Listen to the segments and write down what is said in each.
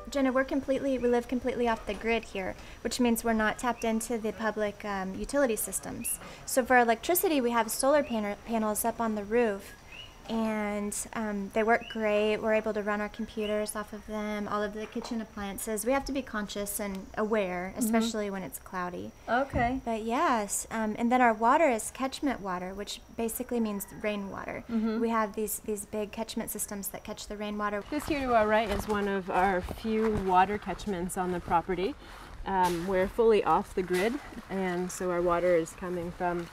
Jenna, we live completely off the grid here, which means we're not tapped into the public utility systems. So for electricity, we have solar panels up on the roof, and they work great. We're able to run our computers off of them, all of the kitchen appliances. We have to be conscious and aware, especially when it's cloudy. Okay. But yes, and then our water is catchment water, which basically means rainwater. We have these big catchment systems that catch the rainwater. This here to our right is one of our few water catchments on the property. We're fully off the grid, and so our water is coming from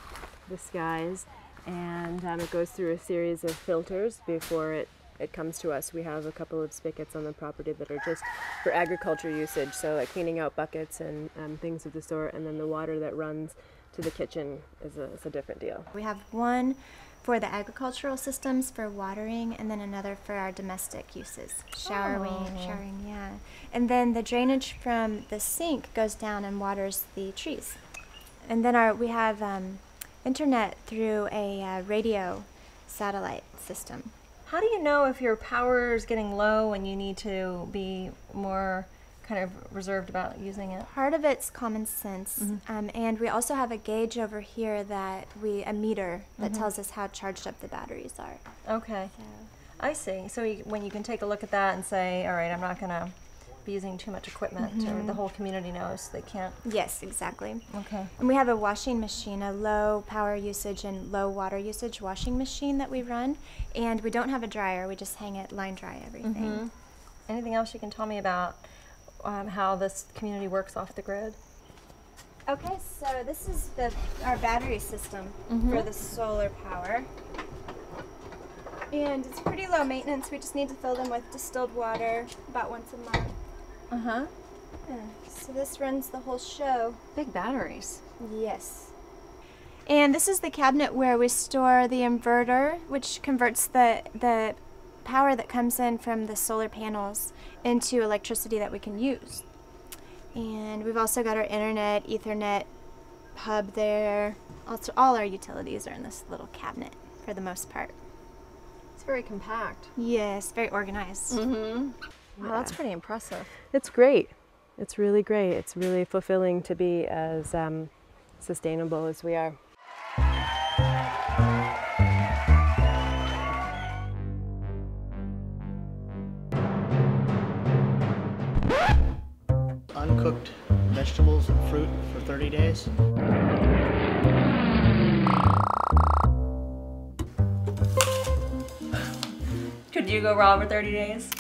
the skies, and it goes through a series of filters before it comes to us. We have a couple of spigots on the property that are just for agriculture usage, so like cleaning out buckets and things of the sort, and then the water that runs to the kitchen is a different deal. We have one for the agricultural systems for watering, and then another for our domestic uses, showering, yeah. And then the drainage from the sink goes down and waters the trees. And then we have internet through a radio satellite system. How do you know if your power is getting low and you need to be more kind of reserved about using it? Part of it's common sense, and we also have a gauge over here a meter that tells us how charged up the batteries are. Okay. So. I see. So when you can take a look at that and say, all right, I'm not going to be using too much equipment, or the whole community knows they can't. Yes, exactly. Okay. And we have a washing machine, a low power usage and low water usage washing machine that we run, and we don't have a dryer. We just line dry everything. Anything else you can tell me about how this community works off the grid? Okay, so this is our battery system for the solar power. And it's pretty low maintenance. We just need to fill them with distilled water about once a month. Yeah, so this runs the whole show. Big batteries. Yes. And this is the cabinet where we store the inverter, which converts the power that comes in from the solar panels into electricity that we can use. And we've also got our internet, Ethernet hub there. Also, all our utilities are in this little cabinet for the most part. It's very compact. Yes, very organized. Wow, that's pretty impressive. It's great. It's really great. It's really fulfilling to be as sustainable as we are. Uncooked vegetables and fruit for 30 days. Could you go raw for 30 days?